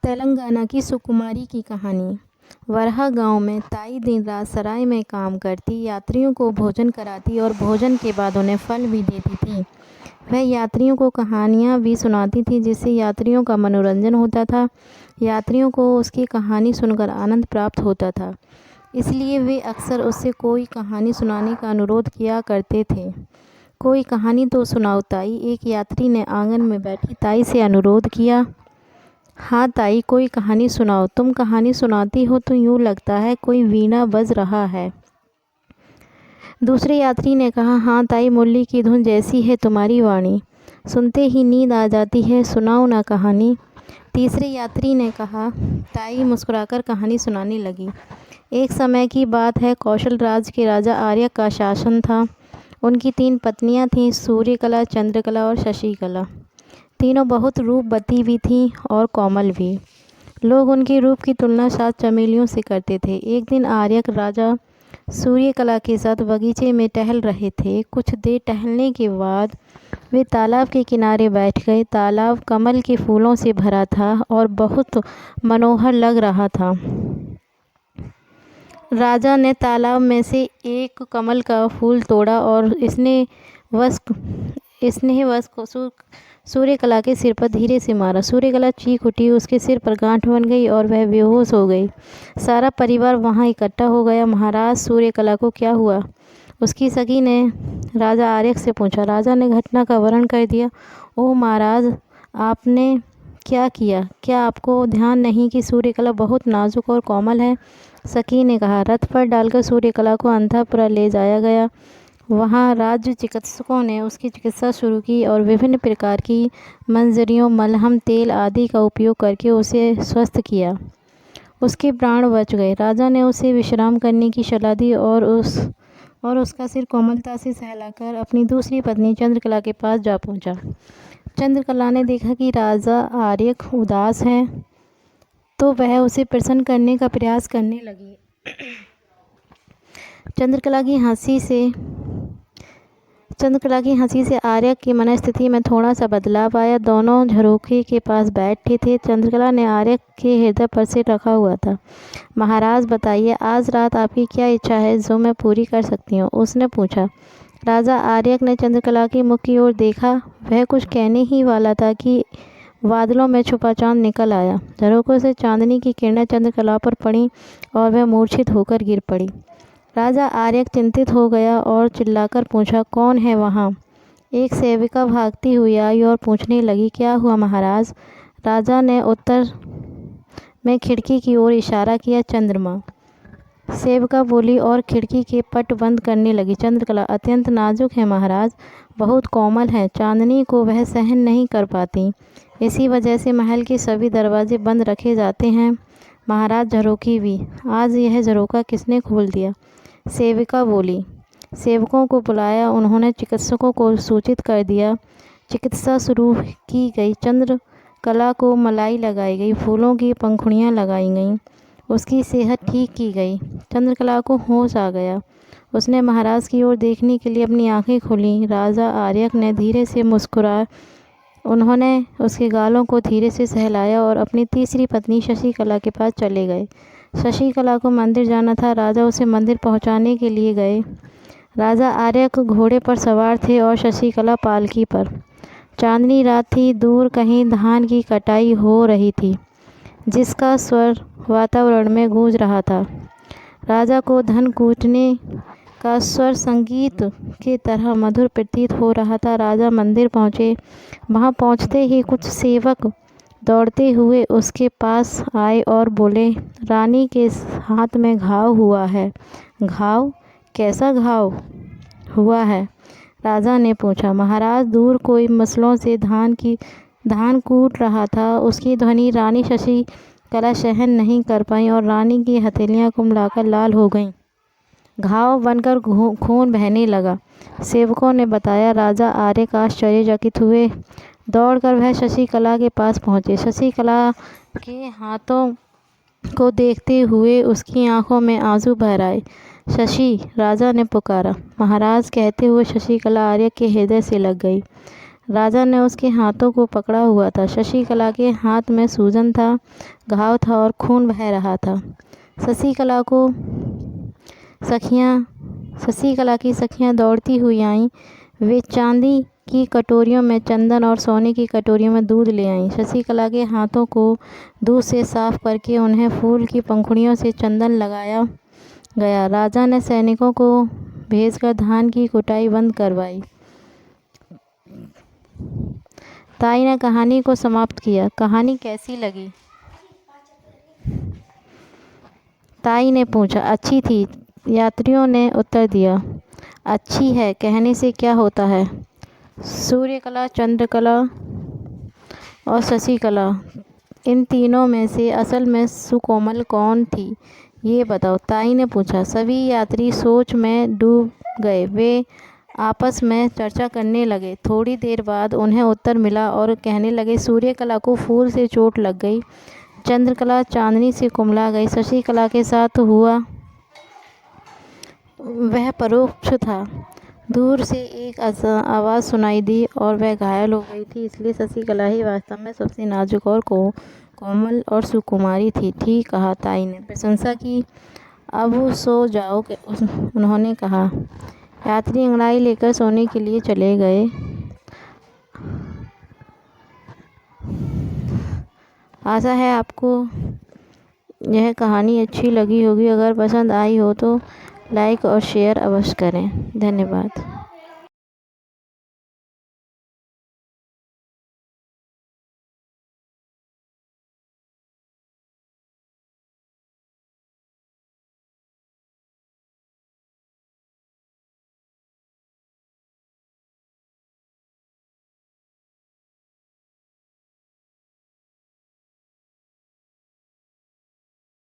तेलंगाना की सुकुमारी की कहानी। वरहा गांव में ताई दिन रात सराय में काम करती, यात्रियों को भोजन कराती और भोजन के बाद उन्हें फल भी देती थी। वह यात्रियों को कहानियाँ भी सुनाती थी, जिससे यात्रियों का मनोरंजन होता था। यात्रियों को उसकी कहानी सुनकर आनंद प्राप्त होता था, इसलिए वे अक्सर उससे कोई कहानी सुनाने का अनुरोध किया करते थे। कोई कहानी तो सुनाओ ताई, एक यात्री ने आंगन में बैठी ताई से अनुरोध किया। हाँ ताई, कोई कहानी सुनाओ। तुम कहानी सुनाती हो तो यूँ लगता है कोई वीणा बज रहा है। दूसरे यात्री ने कहा, हाँ ताई, मुरली की धुन जैसी है तुम्हारी वाणी, सुनते ही नींद आ जाती है, सुनाओ ना कहानी। तीसरे यात्री ने कहा। ताई मुस्कुराकर कहानी सुनाने लगी। एक समय की बात है, कौशल राज के राजा आर्यक का शासन था। उनकी 3 पत्नियां थीं, सूर्यकला, चंद्रकला और शशिकला। तीनों बहुत रूपवती भी थीं और कोमल भी। लोग उनके रूप की तुलना 7 चमेलियों से करते थे। एक दिन आर्यक राजा सूर्यकला के साथ बगीचे में टहल रहे थे। कुछ देर टहलने के बाद वे तालाब के किनारे बैठ गए। तालाब कमल के फूलों से भरा था और बहुत मनोहर लग रहा था। राजा ने तालाब में से एक कमल का फूल तोड़ा और स्नेहवश सूर्यकला के सिर पर धीरे से मारा। सूर्यकला चीख उठी, उसके सिर पर गांठ बन गई और वह बेहोश हो गई। सारा परिवार वहां इकट्ठा हो गया। महाराज, सूर्यकला को क्या हुआ? उसकी सखी ने राजा आर्यक से पूछा। राजा ने घटना का वर्णन कर दिया। ओह महाराज, आपने क्या किया? क्या आपको ध्यान नहीं कि सूर्यकला बहुत नाजुक और कोमल है? सखी ने कहा। रथ पर डालकर सूर्यकला को अंतःपुर ले जाया गया। वहाँ राज्य चिकित्सकों ने उसकी चिकित्सा शुरू की और विभिन्न प्रकार की मंजरियों, मलहम, तेल आदि का उपयोग करके उसे स्वस्थ किया। उसके प्राण बच गए। राजा ने उसे विश्राम करने की सलाह दी और उसका सिर कोमलता से सहलाकर अपनी दूसरी पत्नी चंद्रकला के पास जा पहुंचा। चंद्रकला ने देखा कि राजा आर्यक उदास हैं, तो वह उसे प्रसन्न करने का प्रयास करने लगी। चंद्रकला की हंसी से आर्यक की मनस्थिति में थोड़ा सा बदलाव आया। दोनों झरोखे के पास बैठे थे। चंद्रकला ने आर्यक के हृदय पर सिर रखा हुआ था। महाराज बताइए, आज रात आपकी क्या इच्छा है जो मैं पूरी कर सकती हूँ? उसने पूछा। राजा आर्यक ने चंद्रकला के मुख की ओर देखा। वह कुछ कहने ही वाला था कि बादलों में छुपा चांद निकल आया। झरोखों से चांदनी की किरणें चंद्रकला पर पड़ी और वह मूर्छित होकर गिर पड़ी। राजा आर्यक चिंतित हो गया और चिल्लाकर पूछा, कौन है वहाँ? एक सेविका भागती हुई आई और पूछने लगी, क्या हुआ महाराज? राजा ने उत्तर में खिड़की की ओर इशारा किया। चंद्रमा। सेविका बोली और खिड़की के पट बंद करने लगी। चंद्रकला अत्यंत नाजुक है महाराज, बहुत कोमल है, चांदनी को वह सहन नहीं कर पाती। इसी वजह से महल के सभी दरवाजे बंद रखे जाते हैं। महाराज, झरोखी भी। आज यह झरोखा किसने खोल दिया? सेविका बोली। सेवकों को बुलाया, उन्होंने चिकित्सकों को सूचित कर दिया। चिकित्सा शुरू की गई। चंद्रकला को मलाई लगाई गई, फूलों की पंखुड़ियाँ लगाई गईं, उसकी सेहत ठीक की गई। चंद्रकला को होश आ गया। उसने महाराज की ओर देखने के लिए अपनी आंखें खोलीं। राजा आर्यक ने धीरे से मुस्कुराया। उन्होंने उसके गालों को धीरे से सहलाया और अपनी तीसरी पत्नी शशिकला के पास चले गए। शशिकला को मंदिर जाना था। राजा उसे मंदिर पहुंचाने के लिए गए। राजा आर्यक घोड़े पर सवार थे और शशिकला पालकी पर। चांदनी रात थी। दूर कहीं धान की कटाई हो रही थी, जिसका स्वर वातावरण में गूंज रहा था। राजा को धन कूटने का स्वर संगीत के तरह मधुर प्रतीत हो रहा था। राजा मंदिर पहुँचे। वहाँ पहुँचते ही कुछ सेवक दौड़ते हुए उसके पास आए और बोले, रानी के हाथ में घाव हुआ है। घाव? कैसा घाव हुआ है? राजा ने पूछा। महाराज, दूर कोई मसलों से धान कूट रहा था। उसकी ध्वनि रानी शशिकला सहन नहीं कर पाई और रानी की हथेलियां कुमलाकर लाल हो गईं। घाव बनकर खून बहने लगा, सेवकों ने बताया। राजा आर्यक आश्चर्यचकित हुए। दौड़कर वह शशिकला के पास पहुँचे। शशिकला के हाथों को देखते हुए उसकी आंखों में आंसू भर आए। शशि, राजा ने पुकारा। महाराज कहते हुए शशिकला आर्यक के हृदय से लग गई। राजा ने उसके हाथों को पकड़ा हुआ था। शशिकला के हाथ में सूजन था, घाव था और खून बह रहा था। शशिकला की सखियां दौड़ती हुई आईं। वे चांदी की कटोरियों में चंदन और सोने की कटोरियों में दूध ले आईं। शशिकला के हाथों को दूध से साफ करके उन्हें फूल की पंखुड़ियों से चंदन लगाया गया। राजा ने सैनिकों को भेजकर धान की कुटाई बंद करवाई। ताई ने कहानी को समाप्त किया। कहानी कैसी लगी? ताई ने पूछा। अच्छी थी, यात्रियों ने उत्तर दिया। अच्छी है कहने से क्या होता है? सूर्यकला, चंद्रकला और शशिकला, इन तीनों में से असल में सुकोमल कौन थी, ये बताओ, ताई ने पूछा। सभी यात्री सोच में डूब गए। वे आपस में चर्चा करने लगे। थोड़ी देर बाद उन्हें उत्तर मिला और कहने लगे, सूर्यकला को फूल से चोट लग गई, चंद्रकला चांदनी से कुम्हला गई, शशिकला के साथ हुआ वह परोक्ष था। दूर से एक आवाज़ सुनाई दी और वह घायल हो गई थी, इसलिए शशिकला ही वास्तव में सबसे नाजुक और कोमल और सुकुमारी थी। ठीक कहा, ताई ने प्रशंसा की। अब सो जाओ, उन्होंने कहा। यात्री अंगड़ाई लेकर सोने के लिए चले गए। आशा है आपको यह कहानी अच्छी लगी होगी। अगर पसंद आई हो तो लाइक और शेयर अवश्य करें। धन्यवाद।